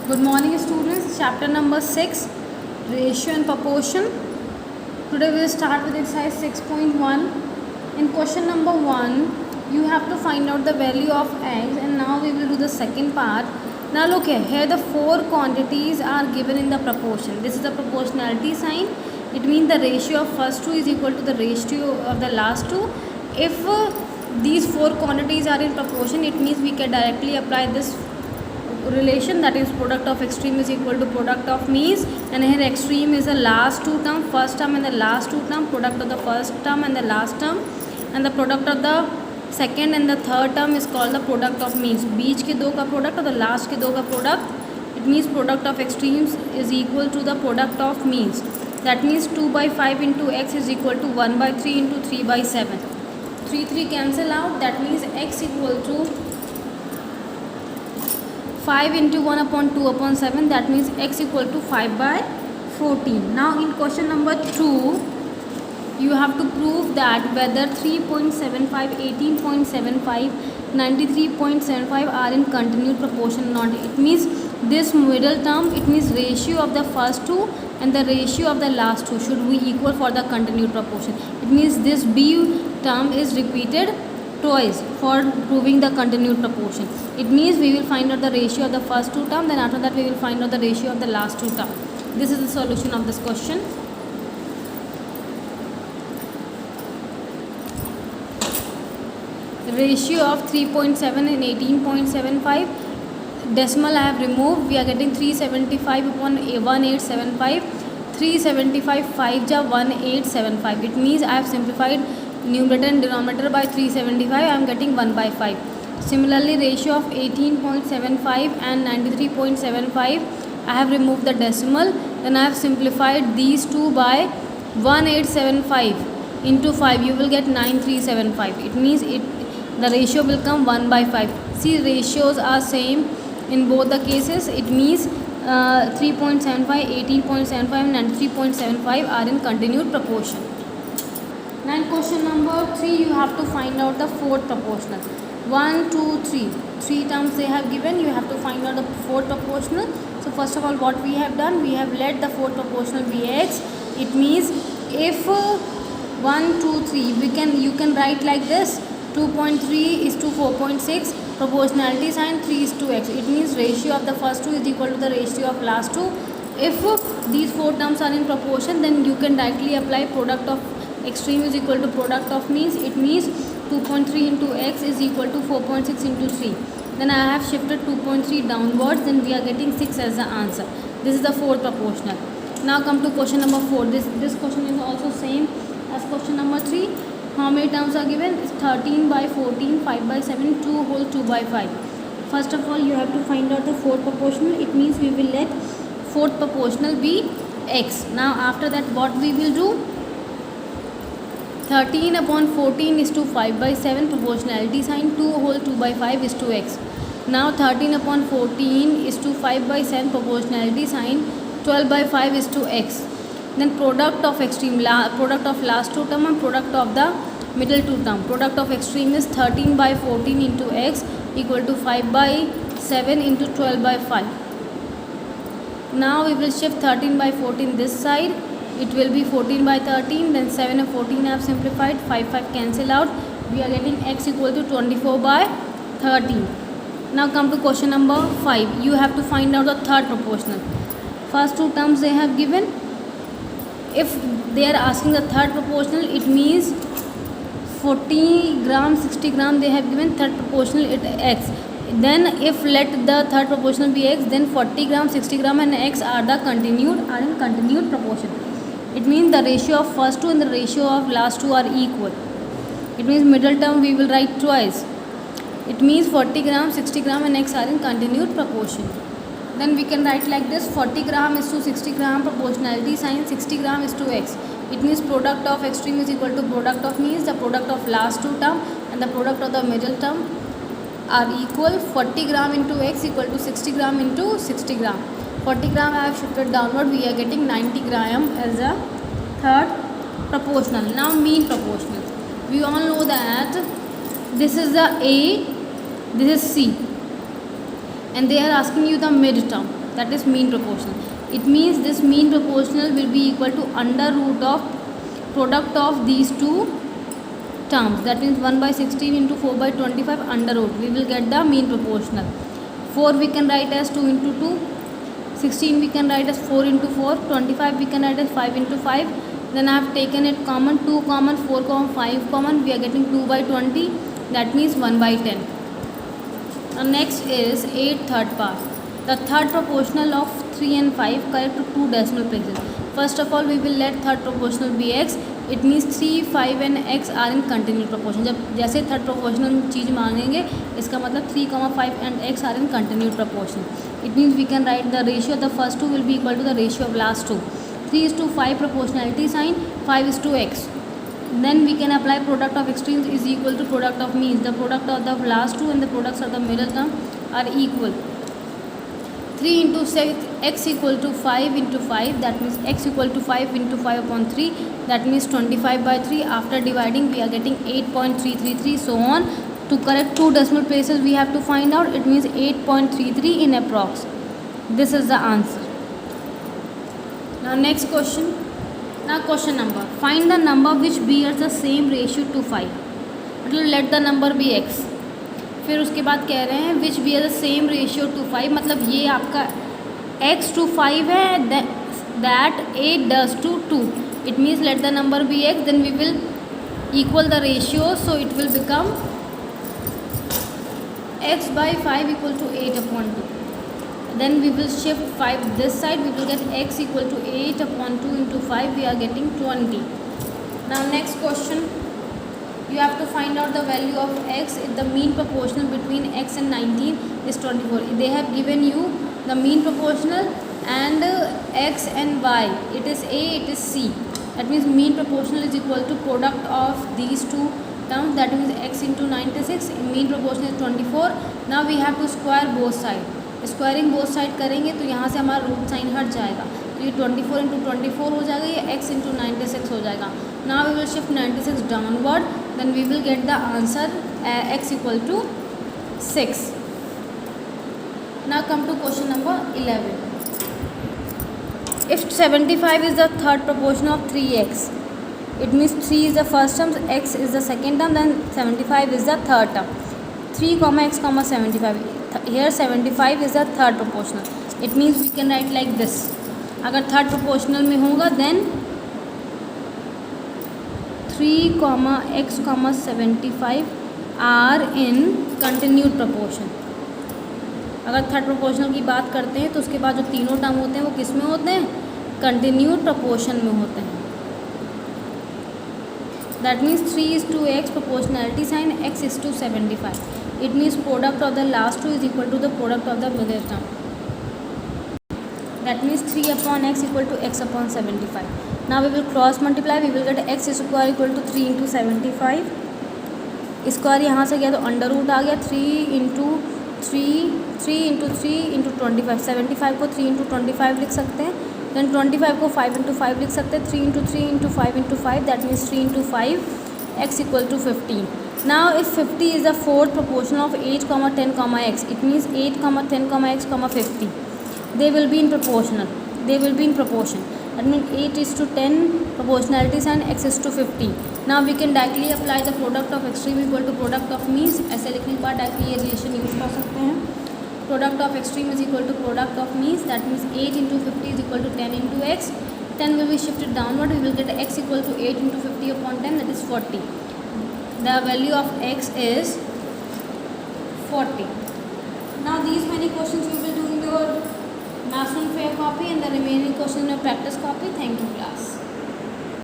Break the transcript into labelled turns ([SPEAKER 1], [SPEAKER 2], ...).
[SPEAKER 1] Good morning students, chapter number 6, ratio and proportion. Today we will start with exercise 6.1. In question number 1, you have to find out the value of x, and now we will do the second part. Now look here the four quantities are given in the proportion. This is the proportionality sign. It means the ratio of first two is equal to the ratio of the last two. If these four quantities are in proportion, it means we can directly apply this relation, that is product of extreme is equal to product of means, and here extreme is the last two term, first term and the last two term, product of the first term and the last term, and the product of the second and the third term is called the product of means. बीच के दो का product और the last के दो का product, it means product of extremes is equal to the product of means. That means 2 by 5 into x is equal to 1 by 3 into 3 by 7. 3 cancel out, that means x equal to 5 into 1 upon 2 upon 7, that means x equal to 5 by 14. Now in question number 2, you have to prove that whether 3.75, 18.75, 93.75 are in continued proportion or not. It means this middle term, it means ratio of the first two and the ratio of the last two should be equal for the continued proportion. It means this b term is repeated twice for proving the continued proportion. It means we will find out the ratio of the first two term, then after that we will find out the ratio of the last two term. This is the solution of this question. Ratio of 3.7 and 18.75, decimal I have removed. We are getting 375 upon 1875. 375 5 ja 1875. It means I have simplified numerator and denominator by 375. I am getting 1 by 5. Similarly, ratio of 18.75 and 93.75, I have removed the decimal. Then I have simplified these two by 1875 into 5. You will get 9375. It means the ratio will come 1 by 5. See, ratios are same in both the cases. It means 3.75, 18.75 and 93.75 are in continued proportion. Now in question number 3, you have to find out the fourth proportional. 1, 2, 3. 3 terms they have given. You have to find out the fourth proportional. So first of all, what we have done, we have let the fourth proportional be x. It means if 1, 2, 3, you can write like this. 2.3 is to 4.6. Proportionality sign 3 is to x. It means ratio of the first two is equal to the ratio of last two. If these four terms are in proportion, then you can directly apply product of extreme is equal to product of means. It means 2.3 into x is equal to 4.6 into 3. Then I have shifted 2.3 downwards, then we are getting 6 as the answer. This is the fourth proportional. Now come to question number 4. This question is also same as question number 3. How many terms are given? It's 13 by 14, 5 by 7, 2 whole 2 by 5. First of all, you have to find out the fourth proportional. It means we will let fourth proportional be x. Now after that, what we will do? 13 upon 14 is to 5 by 7, proportionality sign 2 whole 2 by 5 is to x. Now 13 upon 14 is to 5 by 7, proportionality sign 12 by 5 is to x. Then product of extreme, product of last two term and product of the middle two term. Product of extreme is 13 by 14 into x equal to 5 by 7 into 12 by 5. Now we will shift 13 by 14 this side. It will be 14 by 13, then 7 and 14 I have simplified, 5 cancel out. We are getting x equal to 24 by 13. Now come to question number 5. You have to find out the third proportional. First two terms they have given. If they are asking the third proportional, it means 40 gram, 60 gram they have given, third proportional it x. Then if let the third proportional be x, then 40 gram, 60 gram and x are in continued proportion. It means the ratio of first two and the ratio of last two are equal. It means middle term we will write twice. It means 40 gram, 60 gram and x are in continued proportion. Then we can write like this. 40 gram is to 60 gram, proportionality sign 60 gram is to x. It means product of extreme is equal to product of means. The product of last two term and the product of the middle term are equal. 40 gram into x equal to 60 gram into 60 gram. 40 gram I have shifted downward. We are getting 90 gram as a third proportional. Now mean proportional. We all know that this is the A, this is C, and they are asking you the mid term. that is mean proportional. It means this mean proportional will be equal to under root of product of these two terms, that means 1 by 16 into 4 by 25 under root, we will get the mean proportional. 4 we can write as 2 into 2, 16 we can write as 4 into 4, 25 we can write as 5 into 5. Then I have taken it common, 2 common, 4 common, 5 common, we are getting 2 by 20, that means 1 by 10. Now next is 8 third part. The third proportional of 3 and 5 correct to 2 decimal places. First of all we will let third proportional be x. It means 3, 5 and x are in continued proportion. जब जैसे third proportional चीज़ मांगेंगे इसका मतलब 3, 5 and x are in continued proportion. It means we can write the ratio of the first two will be equal to the ratio of last two. 3:5 proportionality sign, 5:x. Then we can apply product of extremes is equal to product of means. The product of the last two and the products of the middle term are equal. 3 into 6, x equal to 5 into 5, that means x equal to 5 into 5 upon 3, that means 25 by 3. After dividing we are getting 8.333, so on. To correct two decimal places we have to find out, it means 8.33 in approx. This is the answer. Now next question. Now question number, find the number which bears the same ratio to 5. मतलब let the number be x. फिर उसके बाद कह रहे हैं which be the same ratio to 5, मतलब ये आपका x to 5 है, that 8 does to 2. It means let the number be x, then we will equal the ratio, so it will become x by 5 equal to 8 upon 2. Then we will shift 5 this side, we will get x equal to 8 upon 2 into 5, we are getting 20. Now next question. You have to find out the value of x if the mean proportional between x and 19 is 24. They have given you the mean proportional and x and y. It is a, it is c. That means mean proportional is equal to product of these two terms, that means x into 96. Mean proportional is 24. Now we have to square both sides. Squaring both side करेंगे तो यहाँ से हमारा root sine हट जाएगा, तो ये 24 into 24 हो जाएगा, ये x इंटू 96 हो जाएगा. Now we will shift 96 downward, then we will get the answer x equal to 6. Now come to question number 11. If 75 is the third proportion of 3x, it means 3 is the first term, x is the second term, then 75 is the third term. 3 x 75. Here 75 is the third proportional. It means we can write like this. अगर third proportional में होगा then 3 x 75 are in continued proportion. अगर third proportional की बात करते हैं तो उसके बाद जो तीनों टर्म होते हैं वो किस में होते हैं, continued proportion में होते हैं. That means 3 is to x proportionality sign, x is to 75. It means product of the last two is equal to the product of the middle term. That means 3 upon x equal to x upon 75. Now we will cross multiply. We will get x square equal to 3 into 75. Square यहाँ से गया तो under root आ गया, 3 into 3 into 3 into 25. 75 को 3 into 25 लिख सकते हैं. Then 25 को 5 into 5 लिख सकते हैं. 3 into 3 into 5 into 5. That means 3 into 5. X equal to 15. Now if 50 is the fourth proportion of 8, 10, x, it means 8, 10, x, 50. They will be in proportional. They will be in proportion. That means 8 is to 10 proportionality sign, x is to 50. Now we can directly apply the product of extreme equal to product of means. ऐसे लिखने के बाद directly ये relation use कर सकते हैं. Product of extreme is equal to product of means. That means 8 into 50 is equal to 10 into x. 10 will be shifted downward. We will get x equal to 8 into 50 upon 10, that is 40. The value of x is 40. Now these many questions you will do in your Maths 1 fair copy and the remaining questions in your practice copy. Thank you class.